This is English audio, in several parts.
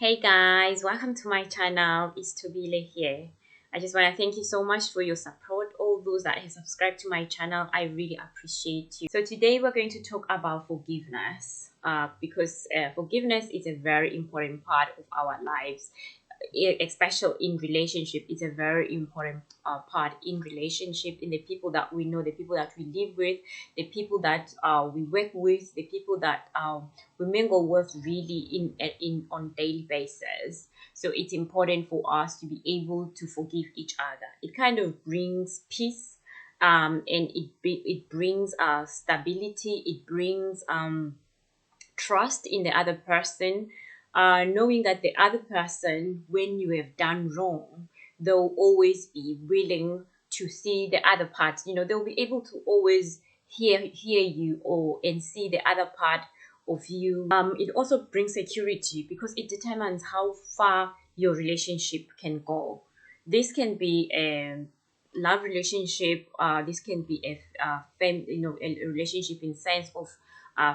Hey guys, welcome to my channel. It's Tobile here. I just want to thank you so much for your support. All those that have subscribed to my channel, I really appreciate you. So today we're going to talk about forgiveness because forgiveness is a very important part of our lives, especially in relationship. It's a very important part in relationship, in the people that we know, the people that we live with, the people that we work with, the people that we mingle with really in on daily basis. So it's important for us to be able to forgive each other. It kind of brings peace, and it brings stability. It brings trust in the other person, knowing that the other person, when you have done wrong, they'll always be willing to see the other part. They'll be able to always hear you or and see the other part of you. It also brings security because it determines how far your relationship can go. This can be a love relationship. This can be a relationship in sense of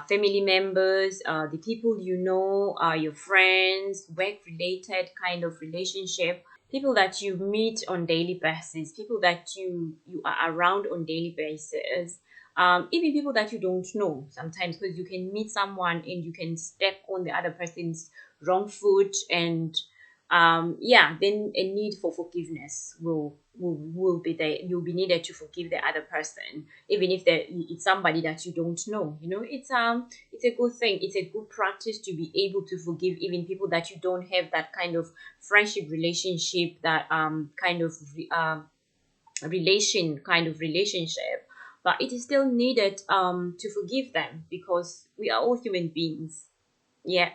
family members, the people you know, your friends, work related kind of relationship, people that you meet on daily basis, people that you are around on daily basis, even people that you don't know sometimes, because you can meet someone and you can step on the other person's wrong foot, and then a need for forgiveness will be there. You'll be needed to forgive the other person, even if it's somebody that you don't know. It's a good thing. It's a good practice to be able to forgive even people that you don't have that kind of friendship relationship, that kind of relationship. But it is still needed to forgive them, because we are all human beings. Yeah,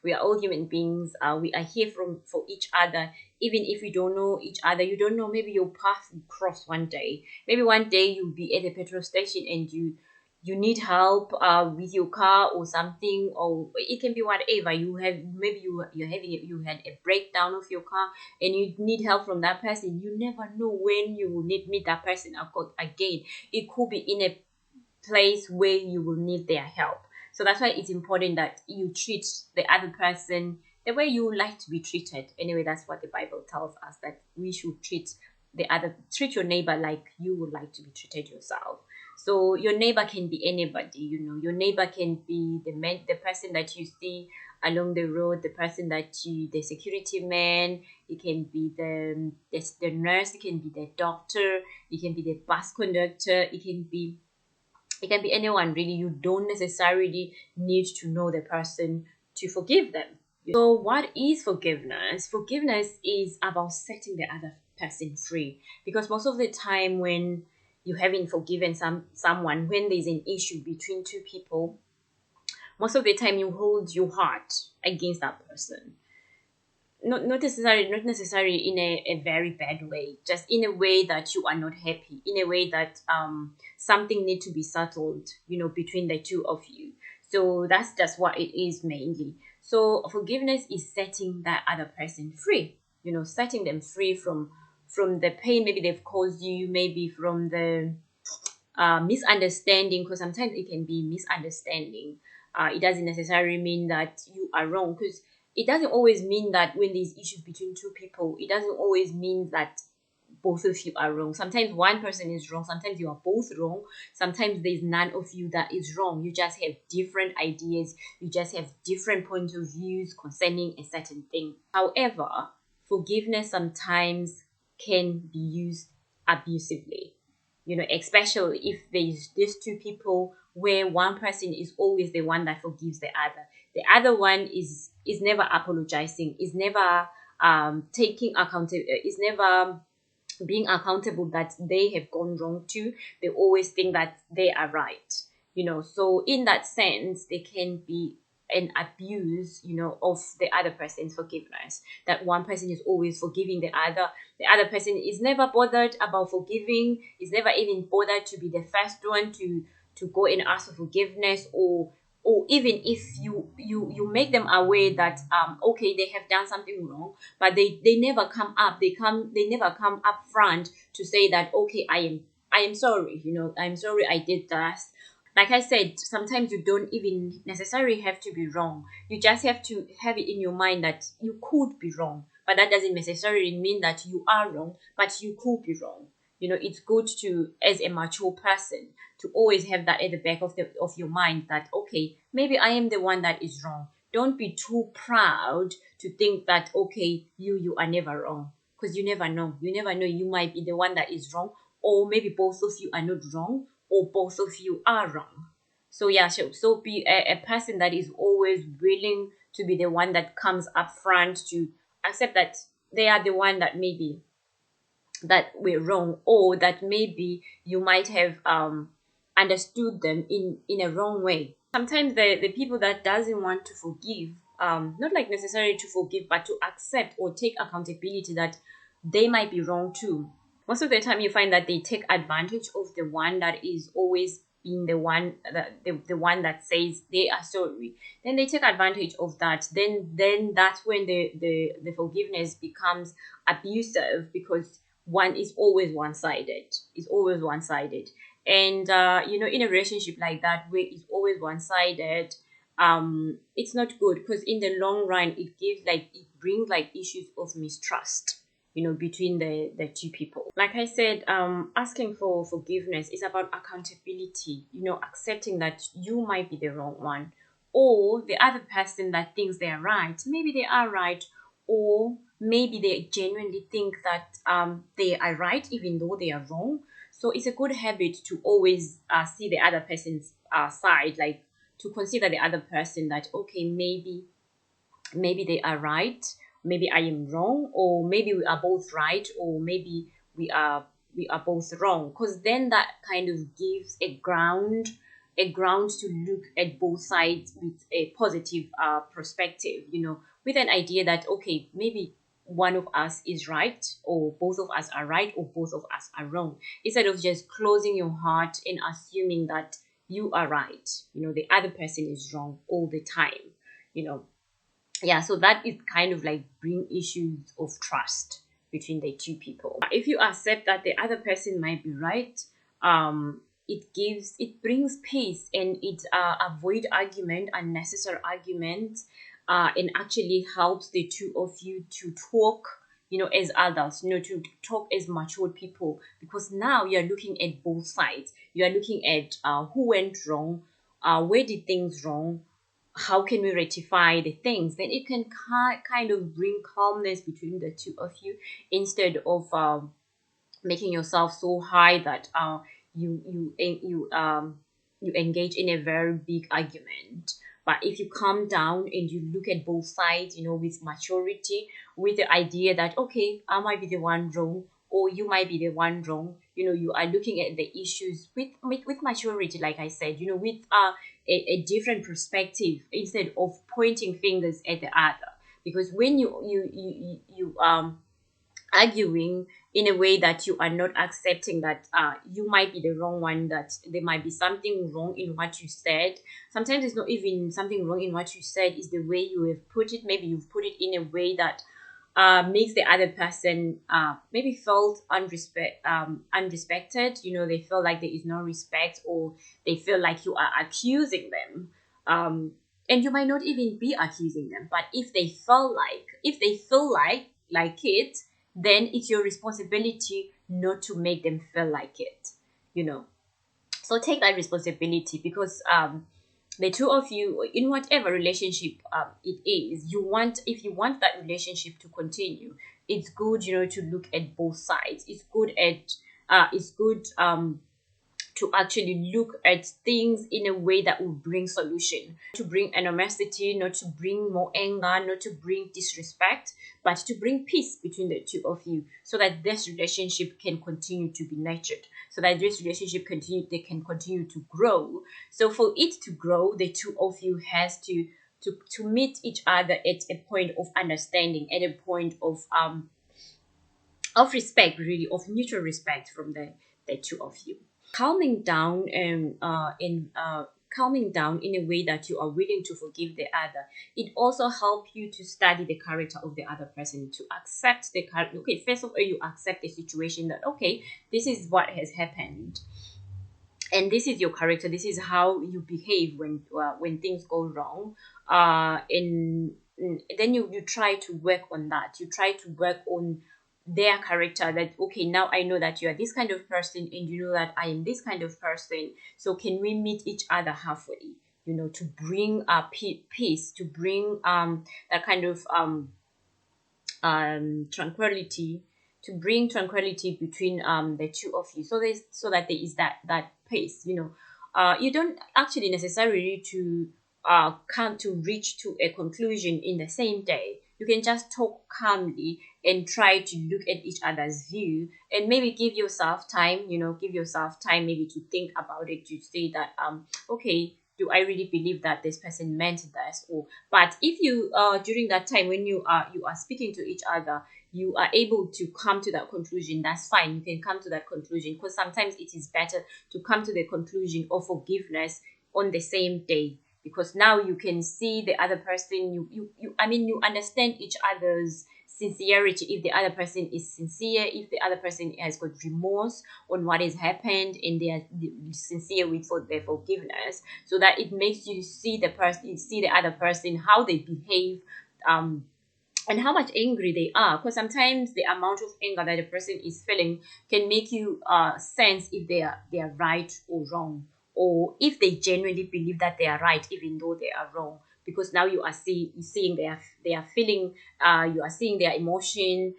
we are all human beings. We are here for each other. Even if we don't know each other, you don't know, maybe your path will cross one day. Maybe one day you'll be at a petrol station and you need help with your car or something, or it can be whatever. You had a breakdown of your car and you need help from that person. You never know when you will meet that person again. It could be in a place where you will need their help. So that's why it's important that you treat the other person the way you would like to be treated. Anyway, that's what the Bible tells us, that we should treat your neighbor like you would like to be treated yourself. So your neighbor can be anybody. Your neighbor can be the person that you see along the road, the security man. It can be the nurse. It can be the doctor. It can be the bus conductor. It can be anyone really. You don't necessarily need to know the person to forgive them. So what is forgiveness? Forgiveness is about setting the other person free, because most of the time when you haven't forgiven someone, when there's an issue between two people, most of the time you hold your heart against that person. Not necessarily in a very bad way, just in a way that you are not happy, in a way that something need to be settled, between the two of you. So that's just what it is mainly. So forgiveness is setting that other person free, setting them free from the pain maybe they've caused you, maybe from the misunderstanding, because sometimes it can be misunderstanding. It doesn't necessarily mean that you are wrong, because it doesn't always mean that when there's issues between two people, it doesn't always mean that both of you are wrong. Sometimes one person is wrong, sometimes you are both wrong, sometimes there's none of you that is wrong. You just have different ideas, you just have different points of views concerning a certain thing. However, forgiveness sometimes can be used abusively, especially if there's these two people where one person is always the one that forgives the other one is never apologizing, is never taking account, is never being accountable that they have gone wrong too. They always think that they are right. So in that sense, they can be an abuse, of the other person's forgiveness. That one person is always forgiving the other person is never bothered about forgiving, is never even bothered to be the first one to go and ask for forgiveness, or even if you make them aware that okay, they have done something wrong, but they never come up, they never come up front to say that, okay, I am sorry, I'm sorry I did that. Like I said, sometimes you don't even necessarily have to be wrong. You just have to have it in your mind that you could be wrong, but that doesn't necessarily mean that you are wrong, but you could be wrong. It's good to, as a mature person, to always have that at the back of your mind that, okay, maybe I am the one that is wrong. Don't be too proud to think that, okay, you are never wrong, because you never know. You never know. You might be the one that is wrong, or maybe both of you are not wrong, or both of you are wrong. So yeah, so be a person that is always willing to be the one that comes up front to accept that they are the one that maybe that we're wrong, or that maybe you might have understood them in a wrong way. Sometimes the people that doesn't want to forgive, not like necessarily to forgive, but to accept or take accountability that they might be wrong too. Most of the time you find that they take advantage of the one that is always being the one that the one that says they are sorry. Then they take advantage of that. Then that's when the forgiveness becomes abusive, because one is always one-sided. It's always one-sided. And in a relationship like that where it's always one-sided, it's not good, because in the long run it brings like issues of mistrust, between the two people. Like I said, asking for forgiveness is about accountability, accepting that you might be the wrong one, or the other person that thinks they are right, maybe they are right, or maybe they genuinely think that they are right even though they are wrong. So it's a good habit to always see the other person's side, like to consider the other person that, okay, maybe they are right, maybe I am wrong, or maybe we are both right, or maybe we are both wrong, because then that kind of gives a ground to look at both sides with a positive perspective, with an idea that, okay, maybe one of us is right, or both of us are right, or both of us are wrong, instead of just closing your heart and assuming that you are right, the other person is wrong all the time. Yeah, so that is kind of like bring issues of trust between the two people. If you accept that the other person might be right, it brings peace, and it avoid argument, unnecessary argument, and actually helps the two of you to talk, as adults, to talk as mature people, because now you're looking at both sides. You are looking at who went wrong, where did things wrong, how can we rectify the things. Then it can kind of bring calmness between the two of you, instead of making yourself so high that you engage in a very big argument. But if you calm down and you look at both sides, with maturity, with the idea that, okay, I might be the one wrong, or you might be the one wrong, you are looking at the issues with maturity, like I said, with a different perspective, instead of pointing fingers at the other. Because when you arguing in a way that you are not accepting that you might be the wrong one, that there might be something wrong in what you said. Sometimes it's not even something wrong in what you said, is the way you have put it. Maybe you've put it in a way that makes the other person maybe felt unrespected. They feel like there is no respect, or they feel like you are accusing them. And you might not even be accusing them, but if they feel like it, then it's your responsibility not to make them feel like it. You know, so take that responsibility, because the two of you, in whatever relationship it is, if you want that relationship to continue, it's good, to look at both sides. It's good to actually look at things in a way that will bring solution, to bring animosity, not to bring more anger, not to bring disrespect, but to bring peace between the two of you, so that this relationship can continue to be nurtured, so that this relationship they can continue to grow. So for it to grow, the two of you has to meet each other at a point of understanding, at a point of respect, really, of mutual respect from the two of you. Calming down and calming down in a way that you are willing to forgive the other. It also helps you to study the character of the other person, to accept the character. Okay, first of all, you accept the situation that, okay, this is what has happened. and this is your character. This is how you behave when things go wrong. And then you try to work on that. You try to work on their character, that okay, now I know that you are this kind of person and you know that I am this kind of person, so can we meet each other halfway, to bring peace, to bring that kind of tranquility, to bring tranquility between the two of you, so that there is that pace. You don't actually necessarily to come to reach to a conclusion in the same day. You can just talk calmly and try to look at each other's view, and maybe give yourself time, give yourself time maybe to think about it, to say that okay, do I really believe that this person meant this? Or but if you during that time when you are speaking to each other, you are able to come to that conclusion, that's fine. You can come to that conclusion, because sometimes it is better to come to the conclusion of forgiveness on the same day, because now you can see the other person. You understand each other's sincerity, if the other person is sincere, if the other person has got remorse on what has happened, and they are sincere with for their forgiveness, so that it makes you see the person, see the other person, how they behave, um and how much angry they are, because sometimes the amount of anger that a person is feeling can make you sense if they are right or wrong, or if they genuinely believe that they are right even though they are wrong, because now you are seeing their feeling, you are seeing their emotion,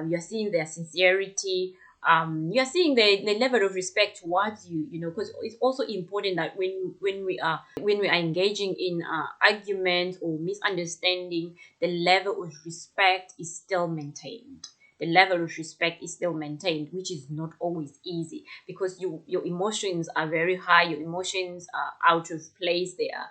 you are seeing their sincerity, you are seeing the level of respect towards you, because it's also important that when we are engaging in argument or misunderstanding, the level of respect is still maintained. The level of respect is still maintained, which is not always easy, because your emotions are very high, your emotions are out of place there,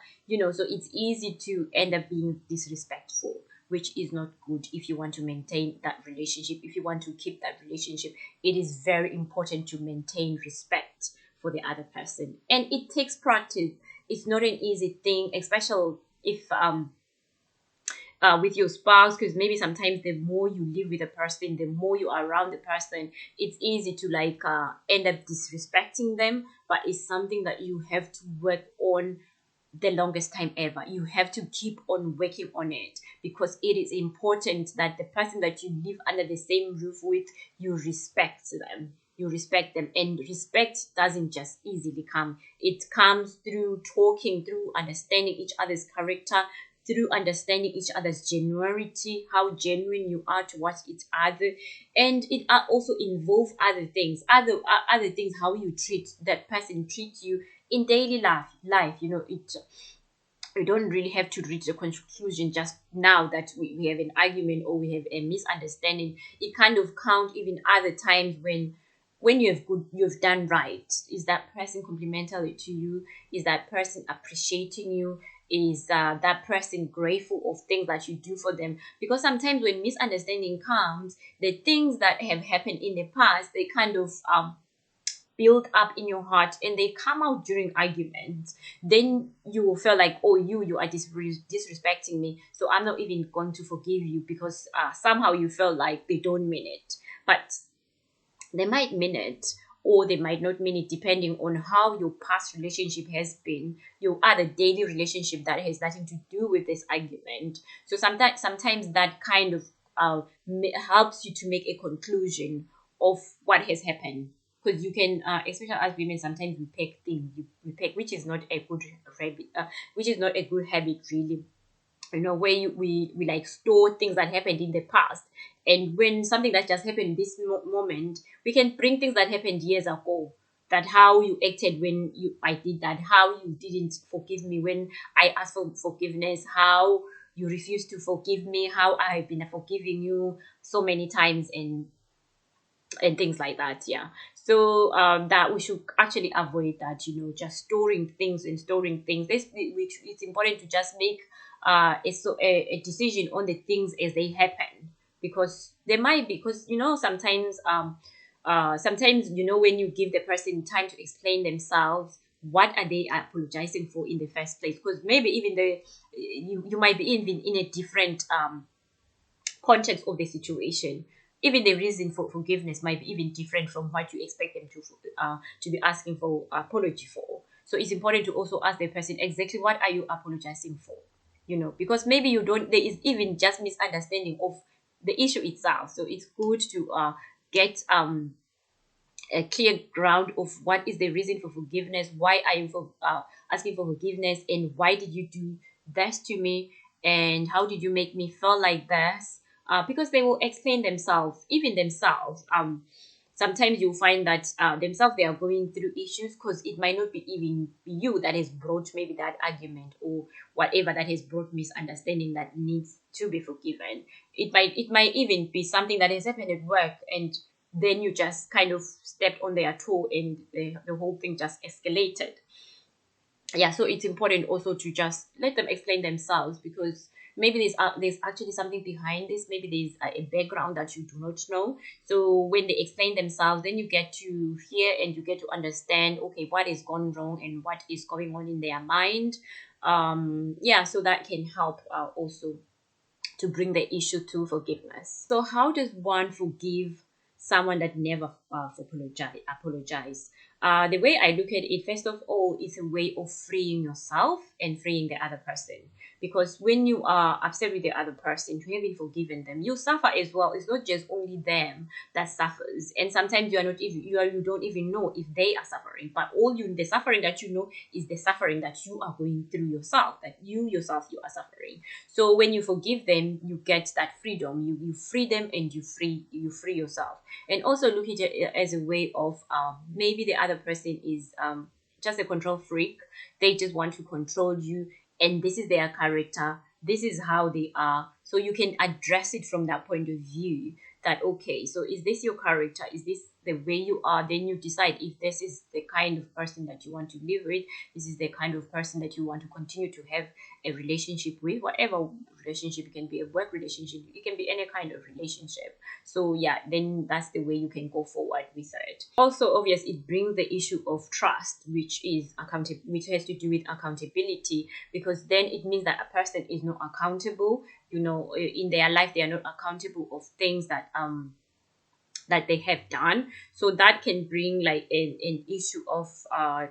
so it's easy to end up being disrespectful, which is not good. If you want to maintain that relationship, if you want to keep that relationship, it is very important to maintain respect for the other person, and it takes practice. It's not an easy thing, especially if with your spouse, because maybe sometimes the more you live with a person, the more you are around the person, it's easy to like end up disrespecting them. But it's something that you have to work on the longest time ever. You have to keep on working on it, because it is important that the person that you live under the same roof with, you respect them. You respect them, and respect doesn't just easily come. It comes through talking, through understanding each other's character, through understanding each other's genuinity, how genuine you are towards each other, and it also involve other things, other things, how you treat that person, treats you in daily life. We don't really have to reach a conclusion just now that we have an argument or we have a misunderstanding. It kind of count even other times when you've done right. Is that person complimentary to you? Is that person appreciating you? Is that person grateful of things that you do for them? Because sometimes when misunderstanding comes, the things that have happened in the past, they kind of build up in your heart, and they come out during arguments. Then you will feel like, oh, you are disrespecting me, so I'm not even going to forgive you, because somehow you feel like they don't mean it. But they might mean it, or they might not mean it, depending on how your past relationship has been, your other daily relationship that has nothing to do with this argument. So sometimes that kind of helps you to make a conclusion of what has happened, because you can especially as women, sometimes we pick things, we pick, which is not a good habit, which is not a good habit really. Where we like store things that happened in the past, and when something that just happened in this moment, we can bring things that happened years ago, that how you acted when I did that, how you didn't forgive me when I asked for forgiveness, how you refused to forgive me, how I have been forgiving you so many times, and things like that. Yeah. So that we should actually avoid that, just storing things and storing things. Which it's important to just make a decision on the things as they happen, because they might be, because sometimes when you give the person time to explain themselves, what are they apologizing for in the first place? Because maybe even you might be even in a different context of the situation. even the reason for forgiveness might be even different from what you expect them to be asking for apology for. So it's important to also ask the person exactly what are you apologizing for, because maybe you don't, there is even just misunderstanding of the issue itself. So it's good to get a clear ground of what is the reason for forgiveness, why are you asking for forgiveness, and why did you do this to me, and how did you make me feel like this, because they will explain themselves, even themselves. Sometimes you'll find that themselves, they are going through issues, because it might not be even be you that has brought maybe that argument or whatever that has brought misunderstanding that needs to be forgiven. It might even be something that has happened at work, and then you just kind of stepped on their toe, and the whole thing just escalated. Yeah, so it's important also to just let them explain themselves, because maybe there's actually something behind this, maybe there's a background that you do not know. So when they explain themselves, then you get to hear and you get to understand, okay, what is gone wrong and what is going on in their mind. Yeah, so that can help also to bring the issue to forgiveness. So how does one forgive someone that never apologize? The way I look at it, first of all, is a way of freeing yourself and freeing the other person. Because when you are upset with the other person, you haven't forgiven them, you suffer as well. It's not just only them that suffers, and sometimes you don't even know if they are suffering. But the suffering that you know is the suffering that you are going through yourself, that you yourself you are suffering. So when you forgive them, you get that freedom. You free them, and you free yourself. And also look at it as a way of maybe the other person is just a control freak. They just want to control you, and this is their character. This is how they are. So you can address it from that point of view, that okay, so is this your character? Is this the way you are? Then you decide if this is the kind of person that you want to live with. This is the kind of person that you want to continue to have a relationship with, whatever relationship. It can be a work relationship, it can be any kind of relationship. So yeah, then that's the way you can go forward with it. Also, obviously, it brings the issue of trust, which has to do with accountability, because then it means that a person is not accountable. In their life, they are not accountable of things that they have done. So that can bring like an issue of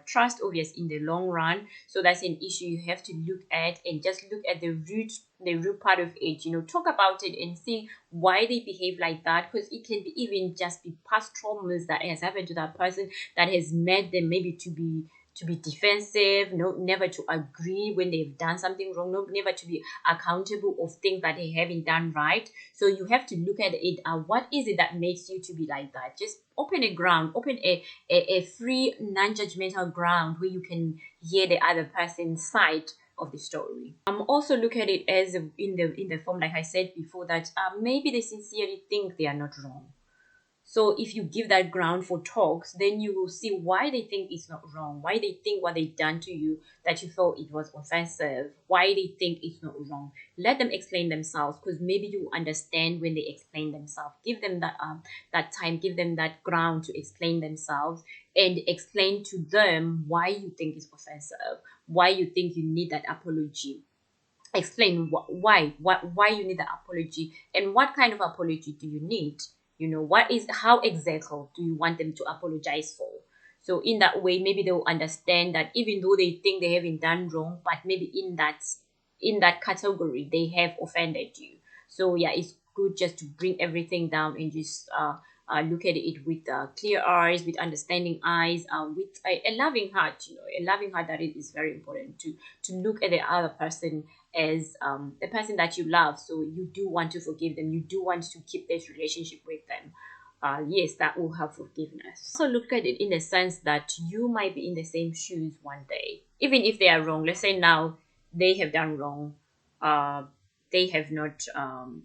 trust, obvious, in the long run. So that's an issue you have to look at, and just look at the root part of it. Talk about it and see why they behave like that, because it can be even just be past traumas that has happened to that person that has made them maybe to be defensive, no, never to agree when they've done something wrong, no, never to be accountable of things that they haven't done right. So you have to look at it. What is it that makes you to be like that? Just open a free, non-judgmental ground where you can hear the other person's side of the story. Also look at it as in the form, like I said before, that maybe they sincerely think they are not wrong. So if you give that ground for talks, then you will see why they think it's not wrong, why they think what they've done to you that you thought it was offensive, why they think it's not wrong. Let them explain themselves, because maybe you understand when they explain themselves. Give them that time, give them that ground to explain themselves, and explain to them why you think it's offensive, why you think you need that apology. Explain why you need the apology, and what kind of apology do you need. How exactly do you want them to apologize for? So in that way, maybe they'll understand that even though they think they haven't done wrong, but maybe in that category they have offended you. So yeah, it's good just to bring everything down and just look at it with clear eyes, with understanding eyes, with a loving heart. A loving heart, that it is very important to look at the other person as the person that you love. So you do want to forgive them, you do want to keep this relationship with them. Yes, that will help forgiveness. Also look at it in the sense that you might be in the same shoes one day, even if they are wrong. Let's say now they have done wrong. They have not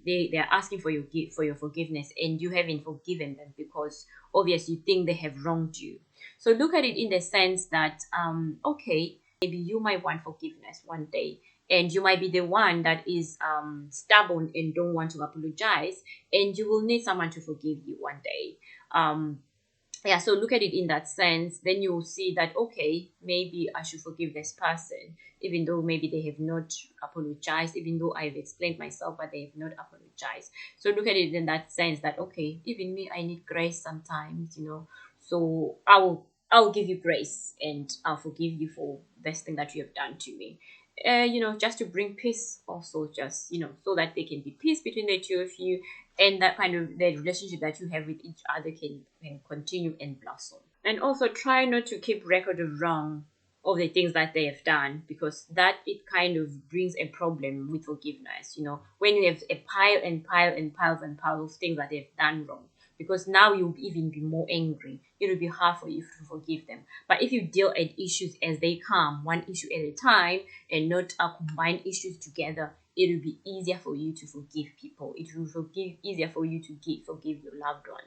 they are asking for your forgiveness, and you haven't forgiven them because obviously you think they have wronged you. So look at it in the sense that okay, maybe you might want forgiveness one day, and you might be the one that is stubborn and don't want to apologize, and you will need someone to forgive you one day. yeah, so look at it in that sense. Then you'll see that, okay, maybe I should forgive this person, even though maybe they have not apologized, even though I've explained myself, but they have not apologized. So look at it in that sense that, okay, even me, I need grace sometimes, so I'll give you grace and I'll forgive you for this thing that you have done to me. Just to bring peace, also, just so that there can be peace between the two of you, and that kind of the relationship that you have with each other can continue and blossom. And also try not to keep record of wrong of the things that they have done, because that it kind of brings a problem with forgiveness. When you have a pile and pile and piles and piles of things that they've done wrong, because now you'll even be more angry. It will be hard for you to forgive them. But if you deal at issues as they come, one issue at a time, and not combine issues together, it will be easier for you to forgive people. It will forgive easier for you to forgive your loved ones.